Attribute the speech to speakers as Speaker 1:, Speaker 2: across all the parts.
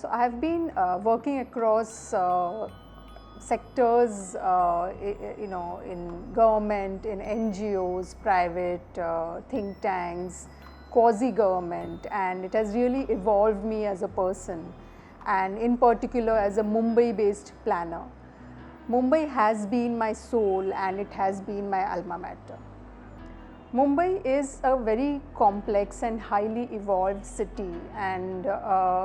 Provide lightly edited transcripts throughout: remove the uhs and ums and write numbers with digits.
Speaker 1: So I have been working across sectors, in government, in NGOs, private think tanks, quasi-government, and it has really evolved me as a person, and in particular as a Mumbai-based planner. Mumbai has been my soul and it has been my alma mater. Mumbai is a very complex and highly evolved city, and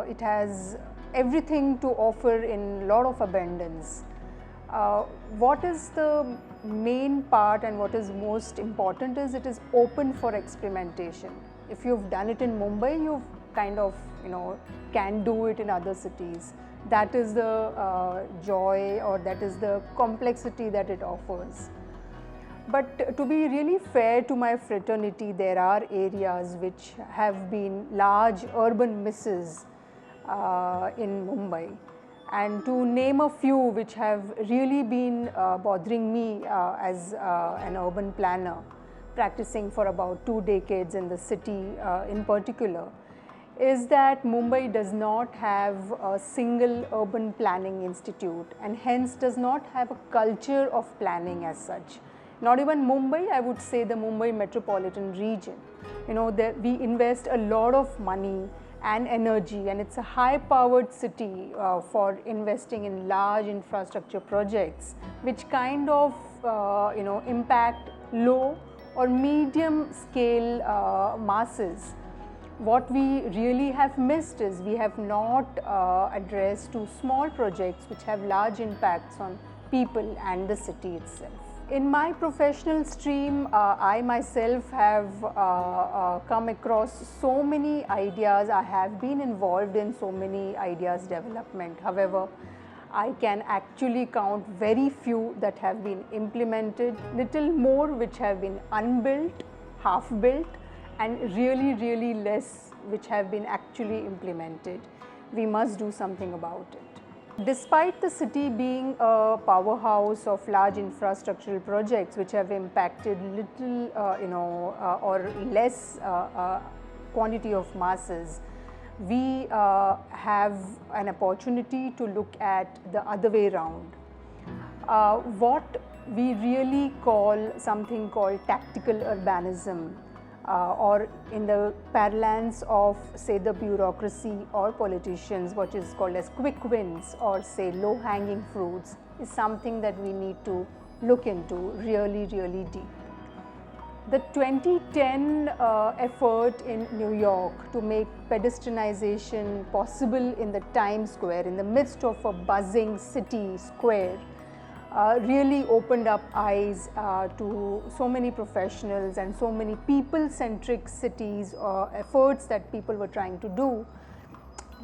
Speaker 1: it has everything to offer in lot of abundance. What is the main part and what is most important is it is open for experimentation. If you've done it in Mumbai, you've kind of can do it in other cities. That is the joy, or that is the complexity that it offers. But to be really fair to my fraternity, there are areas which have been large urban misses in Mumbai. And to name a few which have really been bothering me as an urban planner, practicing for about 2 decades in the city in particular, is that Mumbai does not have a single urban planning institute and hence does not have a culture of planning as such. Not even Mumbai, I would say the Mumbai metropolitan region. We invest a lot of money and energy, and it's a high-powered city for investing in large infrastructure projects, which kind of impact low or medium scale masses. What we really have missed is we have not addressed to small projects which have large impacts on people and the city itself. In my professional stream, I myself have come across so many ideas. I have been involved in so many ideas development. However, I can actually count very few that have been implemented, little more which have been unbuilt, half built, and really less which have been actually implemented. We must do something about it. Despite the city being a powerhouse of large infrastructural projects which have impacted little or less quantity of masses, we have an opportunity to look at the other way around. What we really call something called tactical urbanism, or in the parlance of say the bureaucracy or politicians, what is called as quick wins or say low hanging fruits, is something that we need to look into really deep. The 2010 effort in New York to make pedestrianization possible in the Times Square, in the midst of a buzzing city square, really opened up eyes to so many professionals and so many people-centric cities efforts that people were trying to do.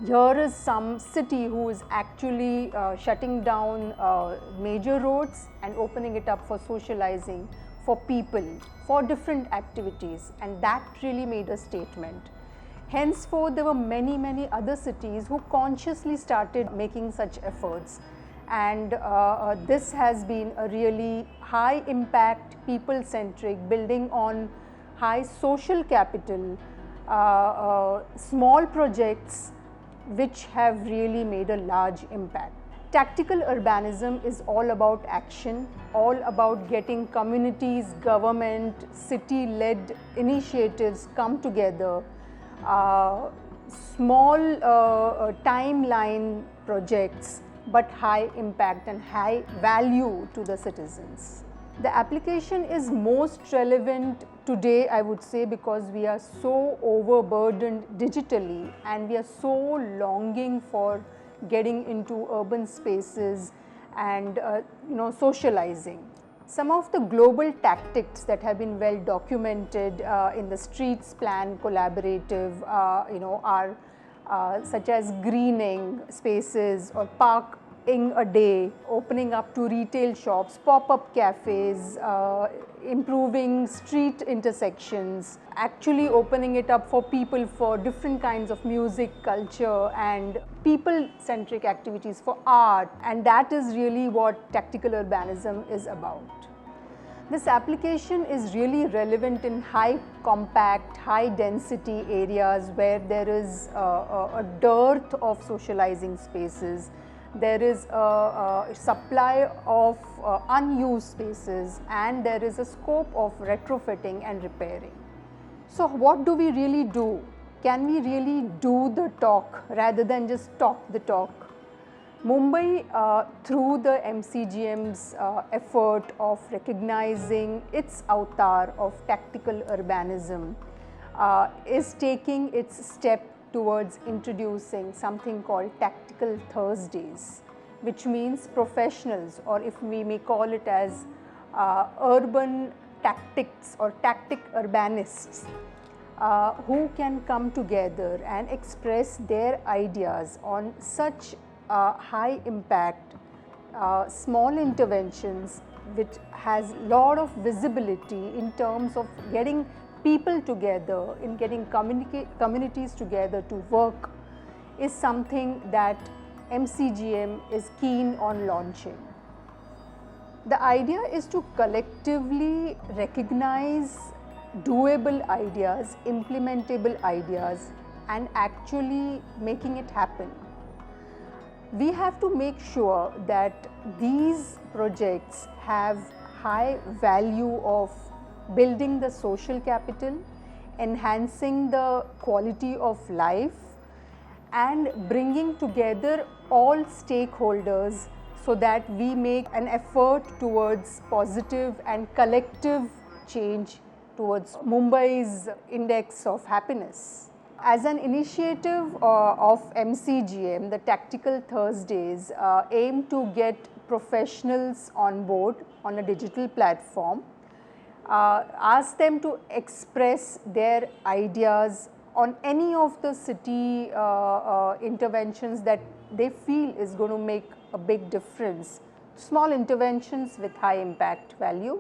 Speaker 1: Here is some city who is actually shutting down major roads and opening it up for socializing for people, for different activities, and that really made a statement. Henceforth, there were many other cities who consciously started making such efforts. And this has been a really high impact, people centric, building on high social capital, small projects which have really made a large impact. Tactical urbanism is all about action, all about getting communities, government, city led initiatives come together, small timeline projects, but high impact and high value to the citizens. The application is most relevant today, I would say, because we are so overburdened digitally and we are so longing for getting into urban spaces and socializing. Some of the global tactics that have been well documented in the Streets Plan Collaborative are such as greening spaces or parking a day, opening up to retail shops, pop-up cafes, improving street intersections, actually opening it up for people for different kinds of music, culture and people-centric activities for art, and that is really what tactical urbanism is about. This application is really relevant in high compact, high density areas where there is a dearth of socializing spaces. There is a supply of unused spaces, and there is a scope of retrofitting and repairing. So what do we really do? Can we really do the talk rather than just talk the talk? Mumbai, through the MCGM's effort of recognizing its avatar of tactical urbanism, is taking its step towards introducing something called Tactical Thursdays, which means professionals, or if we may call it as urban tactics or tactic urbanists, who can come together and express their ideas on such high impact, small interventions which has lot of visibility in terms of getting people together, in getting communities together to work, is something that MCGM is keen on launching. The idea is to collectively recognize doable ideas, implementable ideas, and actually making it happen. We have to make sure that these projects have high value of building the social capital, enhancing the quality of life, and bringing together all stakeholders so that we make an effort towards positive and collective change towards Mumbai's index of happiness. As an initiative of MCGM, the Tactical Thursdays aim to get professionals on board on a digital platform, ask them to express their ideas on any of the city interventions that they feel is going to make a big difference, small interventions with high impact value.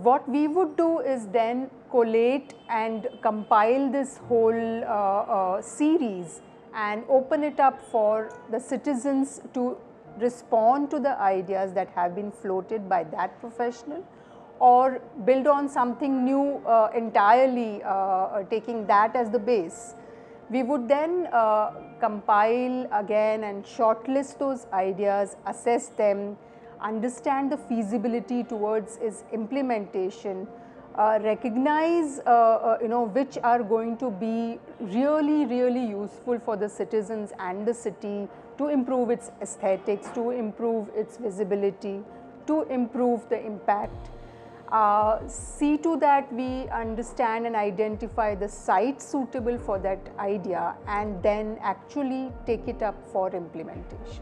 Speaker 1: What we would do is then collate and compile this whole series and open it up for the citizens to respond to the ideas that have been floated by that professional, or build on something new entirely, taking that as the base. We would then compile again and shortlist those ideas, assess them, understand the feasibility towards its implementation, recognize which are going to be really useful for the citizens and the city to improve its aesthetics, to improve its visibility, to improve the impact. See to that we understand and identify the site suitable for that idea, and then actually take it up for implementation.